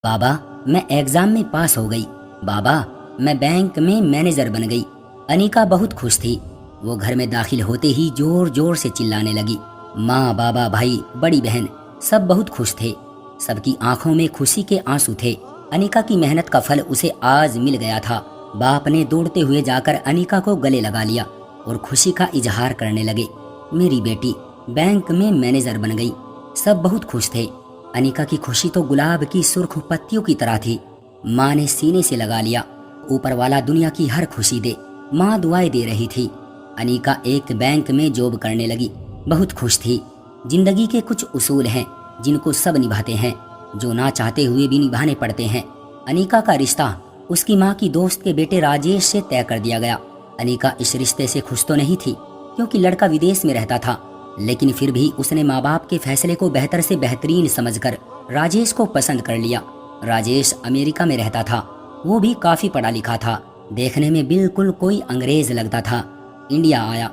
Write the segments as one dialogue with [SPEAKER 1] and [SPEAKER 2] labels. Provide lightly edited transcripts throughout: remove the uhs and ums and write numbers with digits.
[SPEAKER 1] बाबा, मैं एग्जाम में पास हो गई। बाबा, मैं बैंक में मैनेजर बन गई। अनीका बहुत खुश थी। वो घर में दाखिल होते ही जोर जोर से चिल्लाने लगी। माँ, बाबा, भाई, बड़ी बहन सब बहुत खुश थे। सबकी आंखों में खुशी के आंसू थे। अनीका की मेहनत का फल उसे आज मिल गया था। बाप ने दौड़ते हुए जाकर अनीका को गले लगा लिया और खुशी का इजहार करने लगे। मेरी बेटी बैंक में मैनेजर बन गई। सब बहुत खुश थे। अनीका की खुशी तो गुलाब की सुर्ख पत्तियों की तरह थी। माँ ने सीने से लगा लिया, ऊपर वाला दुनिया की हर खुशी दे। माँ दुआएं दे रही थी। अनीका एक बैंक में जॉब करने लगी। बहुत खुश थी। जिंदगी के कुछ उसूल हैं जिनको सब निभाते हैं, जो ना चाहते हुए भी निभाने पड़ते हैं। अनीका का रिश्ता उसकी माँ की दोस्त के बेटे राजेश से तय कर दिया गया। अनीका इस रिश्ते से खुश तो नहीं थी, क्योंकि लड़का विदेश में रहता था, लेकिन फिर भी उसने माँ बाप के फैसले को बेहतर से बेहतरीन समझकर राजेश को पसंद कर लिया। राजेश अमेरिका में रहता था। वो भी काफी पढ़ा लिखा था। देखने में बिल्कुल कोई अंग्रेज लगता था। इंडिया आया।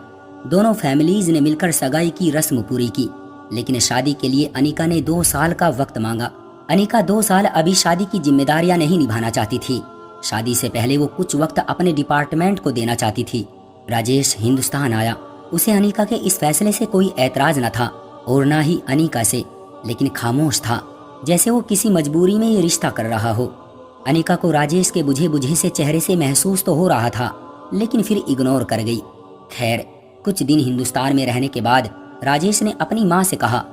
[SPEAKER 1] दोनों फैमिलीज ने मिलकर सगाई की रस्म पूरी की, लेकिन शादी के लिए अनीका ने 2 साल का वक्त मांगा। अनीका 2 साल अभी शादी की जिम्मेदारियां नहीं निभाना चाहती थी। शादी से पहले वो कुछ वक्त अपने डिपार्टमेंट को देना चाहती थी। राजेश हिंदुस्तान आया। उसे अनीका के इस फैसले से कोई ऐतराज न था और न ही अनीका से, लेकिन खामोश था, जैसे वो किसी मजबूरी में ये रिश्ता कर रहा हो। अनीका को राजेश के बुझे बुझे से चेहरे से महसूस तो हो रहा था, लेकिन फिर इग्नोर कर गई। खैर, कुछ दिन हिंदुस्तान में रहने के बाद राजेश ने अपनी माँ से कहा,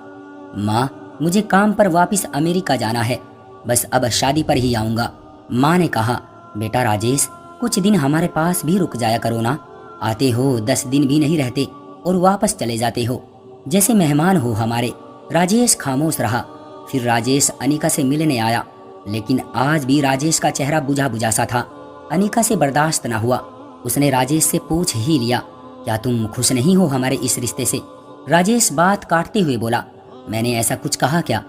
[SPEAKER 1] माँ, मुझे काम पर वापस अमेरिका जाना है, बस अब शादी पर ही आऊँगा। माँ ने कहा, बेटा राजेश, कुछ दिन हमारे पास भी रुक जाया करो ना। आते हो 10 दिन भी नहीं रहते और वापस चले जाते हो, जैसे मेहमान हो हमारे। राजेश खामोश रहा। फिर राजेश अनीका से मिलने आया, लेकिन आज भी राजेश का चेहरा बुझा बुझा सा था। अनीका से बर्दाश्त न हुआ। उसने राजेश से पूछ ही लिया, क्या तुम खुश नहीं हो हमारे इस रिश्ते से? राजेश बात काटते हुए बोला, मैंने ऐसा कुछ कहा क्या?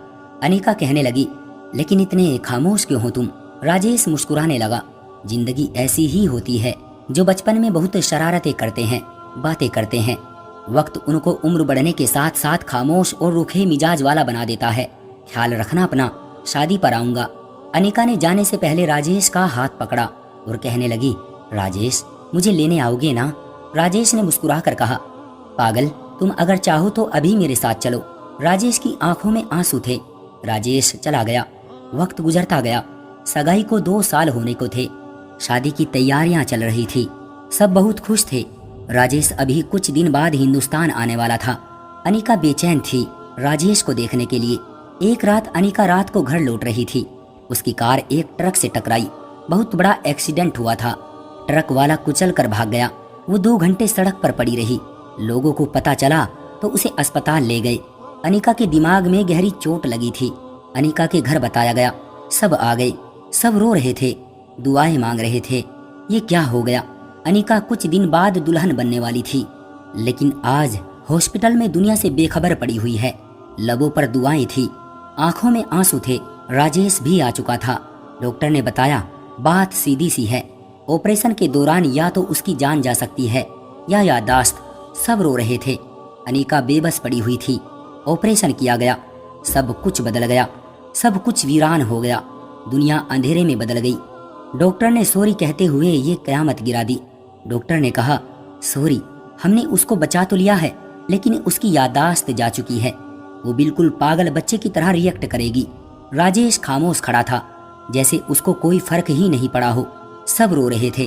[SPEAKER 1] अनीका कहने लगी, लेकिन इतने खामोश क्यों हो तुम? राजेश मुस्कुराने लगा। जिंदगी ऐसी ही होती है, जो बचपन में बहुत शरारतें करते हैं, बातें करते हैं। वक्त उनको उम्र बढ़ने के साथ साथ खामोश और रूखे मिजाज वाला बना देता है। ख्याल रखना अपना, शादी पर आऊंगा। अनीका ने जाने से पहले राजेश का हाथ पकड़ा और कहने लगी, राजेश, मुझे लेने आओगे ना? राजेश ने मुस्कुरा कर कहा, पागल, तुम अगर चाहो तो अभी मेरे साथ चलो। राजेश की आंखों में आंसू थे। राजेश चला गया। वक्त गुजरता गया। सगाई को 2 साल होने को थे। शादी की तैयारियां चल रही थी। सब बहुत खुश थे। राजेश अभी कुछ दिन बाद हिंदुस्तान आने वाला था। अनीका बेचैन थी राजेश को देखने के लिए। एक रात अनीका रात को घर लौट रही थी। उसकी कार एक ट्रक से टकराई। बहुत बड़ा एक्सीडेंट हुआ था। ट्रक वाला कुचल कर भाग गया। वो 2 घंटे सड़क पर पड़ी रही। लोगों को पता चला तो उसे अस्पताल ले गए। अनीका के दिमाग में गहरी चोट लगी थी। अनीका के घर बताया गया। सब आ गए। सब रो रहे थे, दुआएं मांग रहे थे। ये क्या हो गया? अनीका कुछ दिन बाद दुल्हन बनने वाली थी, लेकिन आज हॉस्पिटल में दुनिया से बेखबर पड़ी हुई है। लबों पर दुआएं थी, आंखों में आंसू थे। राजेश भी आ चुका था। डॉक्टर ने बताया, बात सीधी सी है, ऑपरेशन के दौरान या तो उसकी जान जा सकती है या याददाश्त। सब रो रहे थे। अनीका बेबस पड़ी हुई थी। ऑपरेशन किया गया। सब कुछ बदल गया। सब कुछ वीरान हो गया। दुनिया अंधेरे में बदल गई। डॉक्टर ने सॉरी कहते हुए ये कयामत गिरा दी। डॉक्टर ने कहा, सॉरी, हमने उसको बचा तो लिया है, लेकिन उसकी याददाश्त जा चुकी है। वो बिल्कुल पागल बच्चे की तरह रिएक्ट करेगी। राजेश खामोश खड़ा था, जैसे उसको कोई फर्क ही नहीं पड़ा हो। सब रो रहे थे।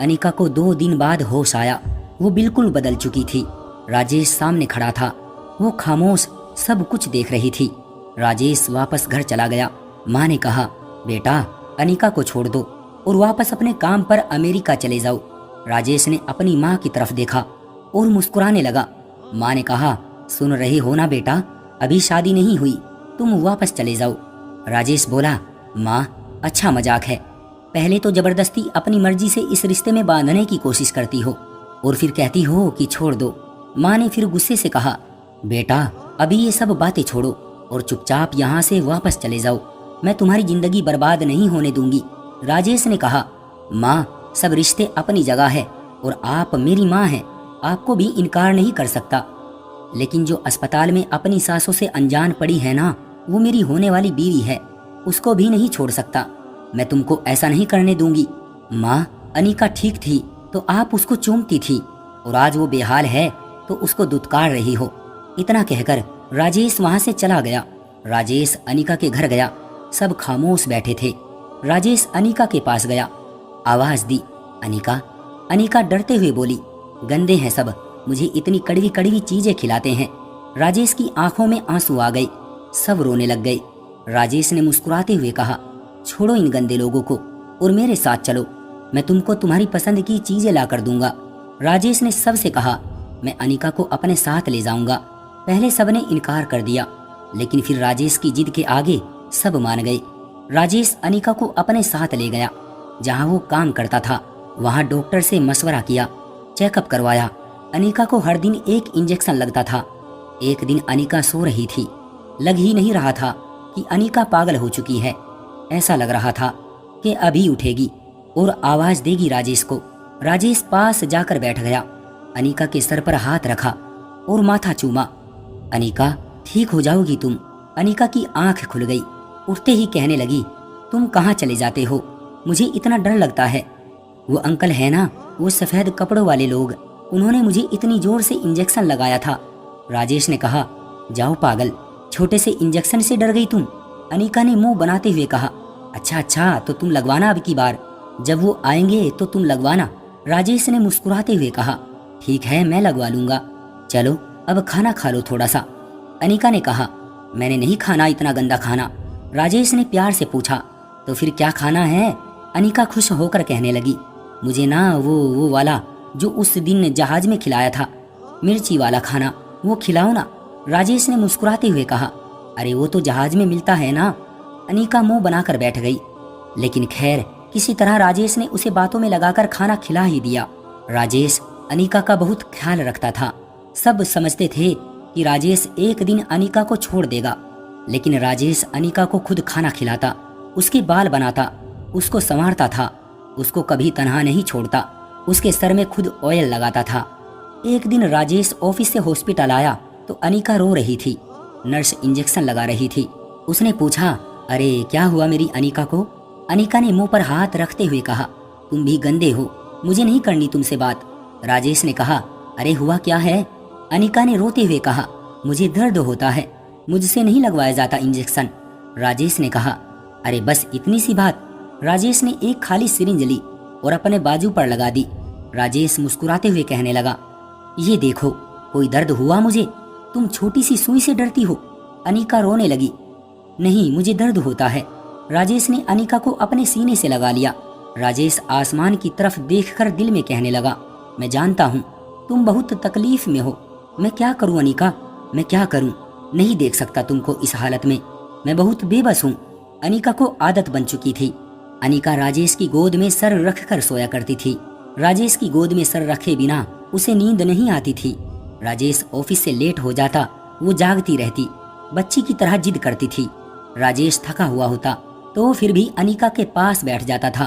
[SPEAKER 1] अनीका को 2 दिन बाद होश आया। वो बिल्कुल बदल चुकी थी। राजेश सामने खड़ा था। वो खामोश सब कुछ देख रही थी। राजेश वापस घर चला गया। माँ ने कहा, बेटा, अनीका को छोड़ दो और वापस अपने काम पर अमेरिका चले जाओ। राजेश ने अपनी माँ की तरफ देखा और मुस्कुराने लगा। माँ ने कहा, सुन रहे हो ना बेटा, अभी शादी नहीं हुई, तुम वापस चले जाओ। राजेश बोला, माँ, अच्छा मजाक है। पहले तो जबरदस्ती अपनी मर्जी से इस रिश्ते में बांधने की कोशिश करती हो और फिर कहती हो कि छोड़ दो। माँ ने फिर गुस्से से कहा, बेटा, अभी ये सब बातें छोड़ो और चुपचाप यहाँ से वापस चले जाओ। मैं तुम्हारी जिंदगी बर्बाद नहीं होने दूंगी। राजेश ने कहा, माँ, सब रिश्ते अपनी जगह है और आप मेरी माँ हैं, आपको भी इनकार नहीं कर सकता। लेकिन जो अस्पताल में अपनी सासों से अनजान पड़ी है ना, वो मेरी होने वाली बीवी है। उसको भी नहीं छोड़ सकता। मैं तुमको ऐसा नहीं करने दूंगी। माँ, अनिका ठीक थी तो आप उसको चूमती थी, और आज वो बेहाल है तो उसको दुत्कार रही हो। इतना कहकर राजेश वहां से चला गया। राजेश अनिका के घर गया। सब खामोश बैठे थे। राजेश अनिका के पास गया, आवाज दी, अनिका। अनिका डरते हुए बोली, गंदे हैं सब, मुझे इतनी कड़वी कड़वी चीजें खिलाते हैं। राजेश की आंखों में आंसू आ गए। सब रोने लग गए। राजेश ने मुस्कुराते हुए कहा, छोड़ो इन गंदे लोगों को और मेरे साथ चलो, मैं तुमको तुम्हारी पसंद की चीजें ला कर दूंगा। राजेश ने सबसे कहा, मैं अनिका को अपने साथ ले जाऊंगा। पहले सबने इनकार कर दिया, लेकिन फिर राजेश की जिद के आगे सब मान गए। राजेश अनिका को अपने साथ ले गया। जहां वो काम करता था वहां डॉक्टर से मशवरा किया, चेकअप करवाया। अनिका को हर दिन एक इंजेक्शन लगता था। एक दिन अनिका सो रही थी। लग ही नहीं रहा था कि अनिका पागल हो चुकी है। ऐसा लग रहा था कि अभी उठेगी और आवाज देगी राजेश को। राजेश पास जाकर बैठ गया। अनिका के सर पर हाथ रखा और माथा चूमा। अनिका, ठीक हो जाओगी तुम। अनिका की आंख खुल गई। उठते ही कहने लगी, तुम कहाँ चले जाते हो? मुझे इतना डर लगता है। वो अंकल है ना, वो सफेद कपड़ों वाले लोग, उन्होंने मुझे इतनी जोर से इंजेक्शन लगाया था। राजेश ने कहा, जाओ पागल, छोटे से इंजेक्शन से डर गई तुम? अनिका ने मुंह बनाते हुए कहा, अच्छा अच्छा, तो तुम लगवाना अब की बार, जब वो आएंगे तो तुम लगवाना। राजेश ने मुस्कुराते हुए कहा, ठीक है, मैं लगवा लूंगा। चलो अब खाना खा लो थोड़ा सा। अनिका ने कहा, मैंने नहीं खाना इतना गंदा खाना। राजेश ने प्यार से पूछा, तो फिर क्या खाना है? अनिका खुश होकर कहने लगी, मुझे ना वो वाला जो उस दिन जहाज में खिलाया था, मिर्ची वाला खाना, वो खिलाओ ना। राजेश ने मुस्कुराते हुए कहा, अरे वो तो जहाज में मिलता है ना। अनिका मुंह बनाकर बैठ गई। लेकिन खैर, किसी तरह राजेश ने उसे बातों में लगाकर खाना खिला ही दिया। राजेश अनिका का बहुत ख्याल रखता था। सब समझते थे कि राजेश एक दिन अनिका को छोड़ देगा, लेकिन राजेश अनिका को खुद खाना खिलाता, उसके बाल बनाता, उसको संवारता था, उसको कभी तन्हा नहीं छोड़ता, उसके सर में खुद ऑयल लगाता था। एक दिन राजेश ऑफिस से हॉस्पिटल आया तो अनिका रो रही थी। नर्स इंजेक्शन लगा रही थी। उसने पूछा, अरे क्या हुआ मेरी अनिका को? अनिका ने मुंह पर हाथ रखते हुए कहा, तुम भी गंदे हो, मुझे नहीं करनी तुमसे बात। राजेश ने कहा, अरे हुआ क्या है? अनिका ने रोते हुए कहा, मुझे दर्द होता है, मुझसे नहीं लगवाया जाता इंजेक्शन। राजेश ने कहा, अरे बस इतनी सी बात। राजेश ने एक खाली सिरिंज ली और अपने बाजू पर लगा दी। राजेश मुस्कुराते हुए कहने लगा, ये देखो, कोई दर्द हुआ मुझे? तुम छोटी सी सुई से डरती हो। अनिका रोने लगी, नहीं मुझे दर्द होता है। राजेश ने अनिका को अपने सीने से लगा लिया। राजेश आसमान की तरफ देखकर दिल में कहने लगा, मैं जानता हूँ तुम बहुत तकलीफ में हो। मैं क्या करूँ अनिका, मैं क्या करूँ? नहीं देख सकता तुमको इस हालत में, मैं बहुत बेबस हूँ। अनिका को आदत बन चुकी थी। अनिका राजेश की गोद में सर रखकर सोया करती थी। राजेश की गोद में सर रखे बिना उसे नींद नहीं आती थी। राजेश ऑफिस से लेट हो जाता, वो जागती रहती, बच्ची की तरह जिद करती थी। राजेश थका हुआ होता तो फिर भी अनिका के पास बैठ जाता था।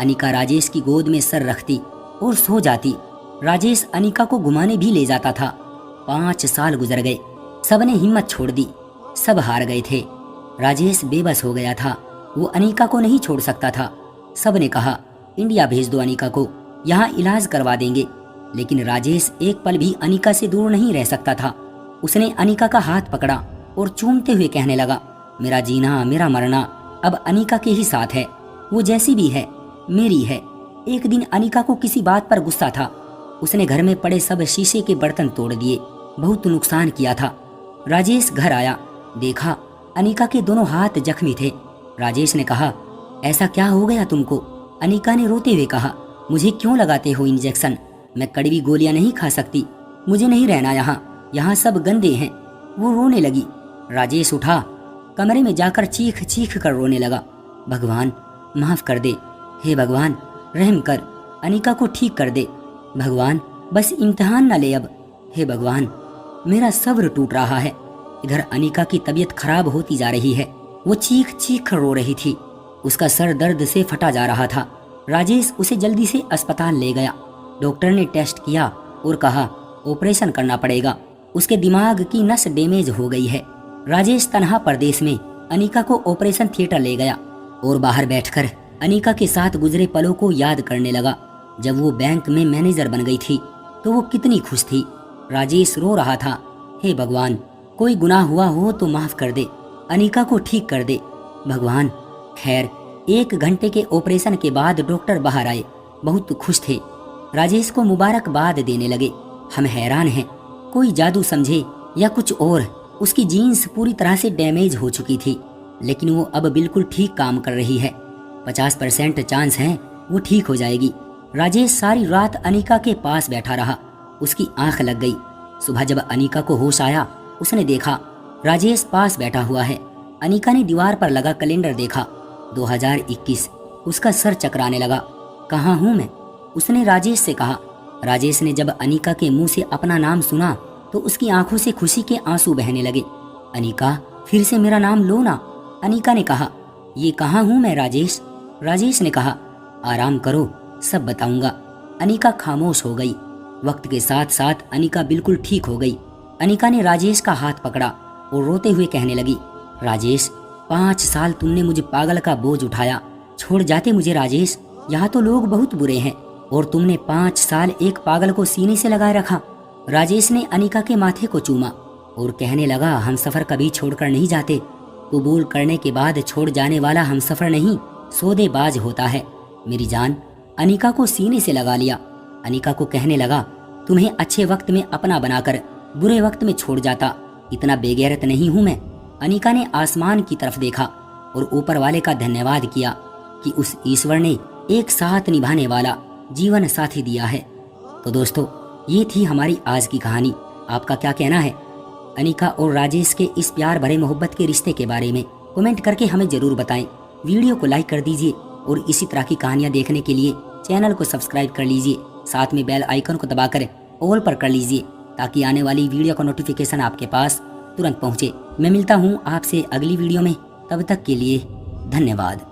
[SPEAKER 1] अनिका राजेश की गोद में सर रखती और सो जाती। राजेश अनिका को घुमाने भी ले जाता था। 5 साल गुजर गए। सबने हिम्मत छोड़ दी, सब हार गए थे। राजेश बेबस हो गया था, वो अनिका को नहीं छोड़ सकता था। सबने कहा, इंडिया भेज दो अनिका को, यहाँ इलाज करवा देंगे। लेकिन राजेश एक पल भी अनिका से दूर नहीं रह सकता था। उसने अनिका का हाथ पकड़ा और चूमते हुए कहने लगा, मेरा जीना मेरा मरना अब अनिका के ही साथ है, वो जैसी भी है मेरी है। एक दिन अनिका को किसी बात पर गुस्सा था। उसने घर में पड़े सब शीशे के बर्तन तोड़ दिए, बहुत नुकसान किया था। राजेश घर आया, देखा अनिका के दोनों हाथ जख्मी थे। राजेश ने कहा, ऐसा क्या हो गया तुमको? अनिका ने रोते हुए कहा, मुझे क्यों लगाते हो इंजेक्शन? मैं कड़वी गोलियां नहीं खा सकती, मुझे नहीं रहना यहाँ सब गंदे हैं। वो रोने लगी। राजेश उठा, कमरे में जाकर चीख चीख कर रोने लगा, भगवान माफ कर दे, हे भगवान रहम कर, अनिका को ठीक कर दे, भगवान बस इम्तिहान न ले अब, हे भगवान मेरा सब्र टूट रहा है। इधर अनिका की तबीयत खराब होती जा रही है। वो चीख चीख कर रो रही थी, उसका सर दर्द से फटा जा रहा था। राजेश उसे जल्दी से अस्पताल ले गया। डॉक्टर ने टेस्ट किया और कहा, ऑपरेशन करना पड़ेगा, उसके दिमाग की नस डैमेज हो गई है। राजेश तन्हा परदेश में अनिका को ऑपरेशन थिएटर ले गया और बाहर बैठकर अनिका के साथ गुजरे पलों को याद करने लगा। जब वो बैंक में मैनेजर बन गई थी तो वो कितनी खुश थी। राजेश रो रहा था, हे भगवान, कोई गुनाह हुआ हो तो माफ कर दे, अनिका को ठीक कर दे भगवान। खैर 1 घंटे के ऑपरेशन के बाद डॉक्टर बाहर आए, बहुत खुश थे। राजेश को मुबारकबाद देने लगे। हम हैरान हैं, कोई जादू समझे या कुछ और, उसकी जीन्स पूरी तरह से डैमेज हो चुकी थी, लेकिन वो अब बिल्कुल ठीक काम कर रही है। 50% चांस है वो ठीक हो जाएगी। राजेश सारी रात अनिका के पास बैठा रहा। उसकी आंख लग गई। सुबह जब अनिका को होश आया, उसने देखा राजेश पास बैठा हुआ है। अनिका ने दीवार पर लगा कैलेंडर देखा, 2021। उसका सर चकराने लगा। कहाँ हूँ मैं, उसने राजेश से कहा। राजेश ने जब अनिका के मुंह से अपना नाम सुना तो उसकी आंखों से खुशी के आंसू बहने लगे। अनिका, फिर से मेरा नाम लो ना, अनिका ने कहा। ये कहाँ हूँ मैं राजेश? राजेश ने कहा, आराम करो, सब बताऊंगा। अनिका खामोश हो गई। वक्त के साथ साथ अनिका बिल्कुल ठीक हो गई। अनिका ने राजेश का हाथ पकड़ा और रोते हुए कहने लगी, राजेश, 5 साल तुमने मुझे पागल का बोझ उठाया, छोड़ जाते मुझे राजेश। यहाँ तो लोग बहुत बुरे हैं और तुमने 5 साल एक पागल को सीने से लगाए रखा। राजेश ने अनिका के माथे को चूमा और कहने लगा, हम सफर कभी छोड़कर नहीं जाते। कबूल करने के बाद छोड़ जाने वाला हम सफर नहीं, सौदेबाज होता है। मेरी जान, अनिका को सीने से लगा लिया। अनिका को कहने लगा, तुम्हें अच्छे वक्त में अपना बनाकर बुरे वक्त में छोड़ जाता, इतना बेगैरत नहीं हूं मैं। अनिका ने आसमान की तरफ देखा और ऊपर वाले का धन्यवाद किया कि उस ईश्वर ने एक साथ निभाने वाला जीवन साथी दिया है। तो दोस्तों, ये थी हमारी आज की कहानी। आपका क्या कहना है अनिका और राजेश के इस प्यार भरे मोहब्बत के रिश्ते के बारे में? कमेंट करके हमें जरूर बताएं। वीडियो को लाइक कर दीजिए और इसी तरह की कहानियां देखने के लिए चैनल को सब्सक्राइब कर लीजिए। साथ में बेल आइकन को दबाकर ऑल पर कर लीजिए ताकि आने वाली वीडियो का नोटिफिकेशन आपके पास तुरंत पहुंचे। मैं मिलता हूं आपसे अगली वीडियो में, तब तक के लिए धन्यवाद।